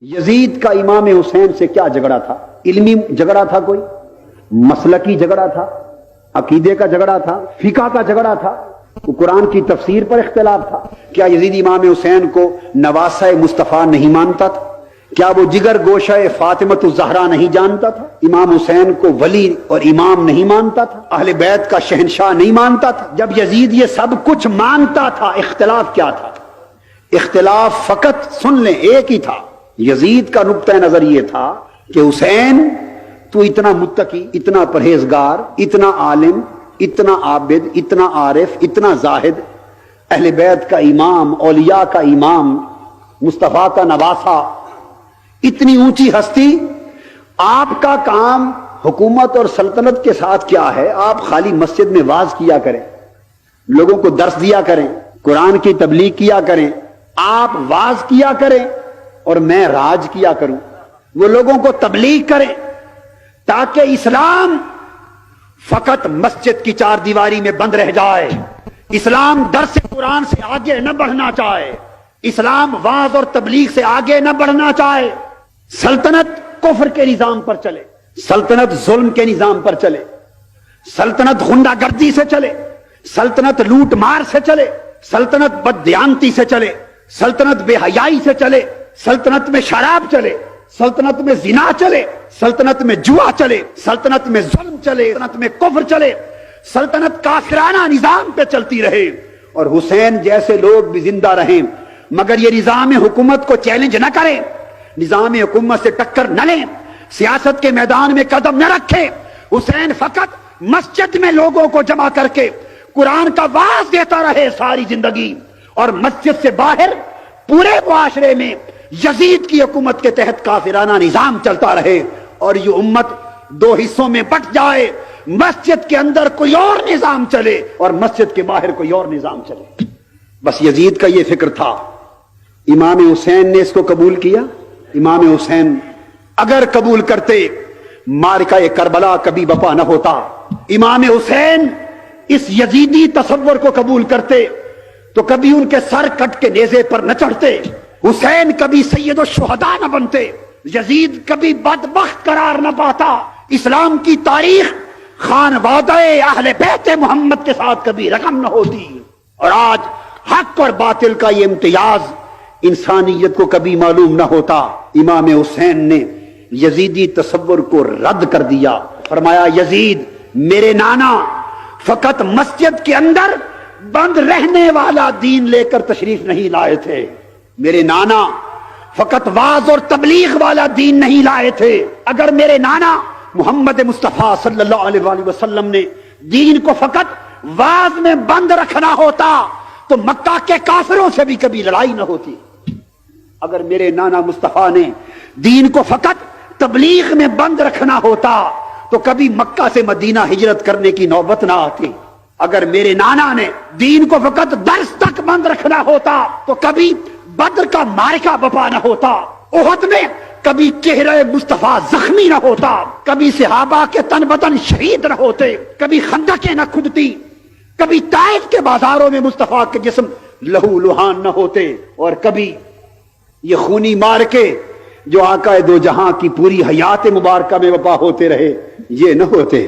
یزید کا امام حسین سے کیا جھگڑا تھا؟ علمی جھگڑا تھا، کوئی مسلکی جھگڑا تھا، عقیدے کا جھگڑا تھا، فقہ کا جھگڑا تھا، قرآن کی تفسیر پر اختلاف تھا؟ کیا یزید امام حسین کو نواسہ مصطفیٰ نہیں مانتا تھا؟ کیا وہ جگر گوشہ فاطمۃ الزہرا نہیں جانتا تھا؟ امام حسین کو ولی اور امام نہیں مانتا تھا؟ اہل بیت کا شہنشاہ نہیں مانتا تھا؟ جب یزید یہ سب کچھ مانتا تھا، اختلاف کیا تھا؟ اختلاف فقط سن لیں ایک ہی تھا۔ یزید کا نقطہ نظر یہ تھا کہ حسین تو اتنا متقی، اتنا پرہیزگار، اتنا عالم، اتنا عابد، اتنا عارف، اتنا زاہد، اہل بیت کا امام، اولیاء کا امام، مصطفیٰ کا نواسہ، اتنی اونچی ہستی، آپ کا کام حکومت اور سلطنت کے ساتھ کیا ہے؟ آپ خالی مسجد میں واعظ کیا کریں، لوگوں کو درس دیا کریں، قرآن کی تبلیغ کیا کریں، آپ واعظ کیا کریں اور میں راج کیا کروں، وہ لوگوں کو تبلیغ کریں تاکہ اسلام فقط مسجد کی چار دیواری میں بند رہ جائے، اسلام درس قرآن سے آگے نہ بڑھنا چاہے، اسلام واعظ اور تبلیغ سے آگے نہ بڑھنا چاہے، سلطنت کفر کے نظام پر چلے، سلطنت ظلم کے نظام پر چلے، سلطنت غنڈہ گردی سے چلے، سلطنت لوٹ مار سے چلے، سلطنت بددیانتی سے چلے، سلطنت بے حیائی سے چلے، سلطنت میں شراب چلے، سلطنت میں زنا چلے، سلطنت میں جوا چلے، سلطنت میں ظلم چلے، سلطنت میں کفر چلے، سلطنت کافرانہ نظام پہ چلتی رہے اور حسین جیسے لوگ بھی زندہ رہیں، مگر یہ نظام حکومت کو چیلنج نہ کریں، نظام حکومت سے ٹکر نہ لیں، سیاست کے میدان میں قدم نہ رکھیں۔ حسین فقط مسجد میں لوگوں کو جمع کر کے قرآن کا واعظ دیتا رہے ساری زندگی، اور مسجد سے باہر پورے معاشرے میں یزید کی حکومت کے تحت کافرانہ نظام چلتا رہے، اور یہ امت دو حصوں میں بٹ جائے، مسجد کے اندر کوئی اور نظام چلے اور مسجد کے باہر کوئی اور نظام چلے۔ بس یزید کا یہ فکر تھا۔ امام حسین نے اس کو قبول کیا؟ امام حسین اگر قبول کرتے، معرکہ کربلا کبھی بپا نہ ہوتا۔ امام حسین اس یزیدی تصور کو قبول کرتے تو کبھی ان کے سر کٹ کے نیزے پر نہ چڑھتے، حسین کبھی سید الشہداء نہ بنتے، یزید کبھی بدبخت قرار نہ پاتا، اسلام کی تاریخ خانوادہ اہل بیت محمد کے ساتھ کبھی رقم نہ ہوتی، اور آج حق اور باطل کا یہ امتیاز انسانیت کو کبھی معلوم نہ ہوتا۔ امام حسین نے یزیدی تصور کو رد کر دیا، فرمایا یزید میرے نانا فقط مسجد کے اندر بند رہنے والا دین لے کر تشریف نہیں لائے تھے، میرے نانا فقط واعظ اور تبلیغ والا دین نہیں لائے تھے۔ اگر میرے نانا محمد مصطفیٰ صلی اللہ علیہ وآلہ وسلم نے دین کو فقط واعظ میں بند رکھنا ہوتا تو مکہ کے کافروں سے بھی کبھی لڑائی نہ ہوتی۔ اگر میرے نانا مصطفیٰ نے دین کو فقط تبلیغ میں بند رکھنا ہوتا تو کبھی مکہ سے مدینہ ہجرت کرنے کی نوبت نہ آتی۔ اگر میرے نانا نے دین کو فقط درس تک بند رکھنا ہوتا تو کبھی بدر کا معرکہ بپا نہ ہوتا، احد میں کبھی چہرہ مصطفیٰ زخمی نہ ہوتا، کبھی صحابہ کے تن بدن شہید نہ ہوتے، کبھی خندقیں نہ کھدتی، کبھی طائف کے بازاروں میں مصطفیٰ کے جسم لہو لہان نہ ہوتے، اور کبھی یہ خونی معرکے جو آقا دو جہاں کی پوری حیات مبارکہ میں وپا ہوتے رہے، یہ نہ ہوتے۔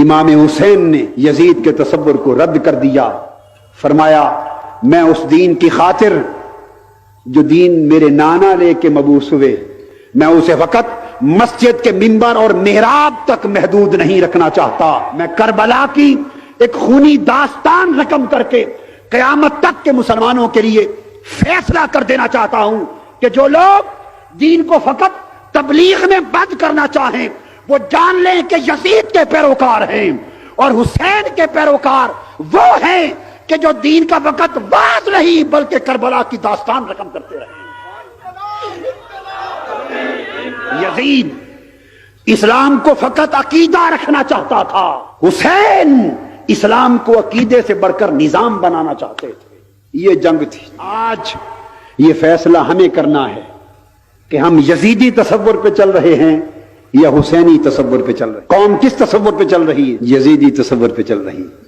امام حسین نے یزید کے تصور کو رد کر دیا، فرمایا میں اس دین کی خاطر جو دین میرے نانا لے کے مبعوث ہوئے، میں اسے فقط مسجد کے منبر اور محراب تک محدود نہیں رکھنا چاہتا، میں کربلا کی ایک خونی داستان رقم کر کے قیامت تک کے مسلمانوں کے لیے فیصلہ کر دینا چاہتا ہوں کہ جو لوگ دین کو فقط تبلیغ میں بند کرنا چاہیں وہ جان لیں کہ یزید کے پیروکار ہیں، اور حسین کے پیروکار وہ ہیں کہ جو دین کا فقط واعظ نہیں بلکہ کربلا کی داستان رقم کرتے رہے۔ یزید اسلام کو فقط عقیدہ رکھنا چاہتا تھا، حسین اسلام کو عقیدے سے بڑھ کر نظام بنانا چاہتے تھے۔ یہ جنگ تھی۔ آج یہ فیصلہ ہمیں کرنا ہے کہ ہم یزیدی تصور پہ چل رہے ہیں یا حسینی تصور پہ چل رہے ہیں۔ قوم کس تصور پہ چل رہی ہے؟ یزیدی تصور پہ چل رہی ہے۔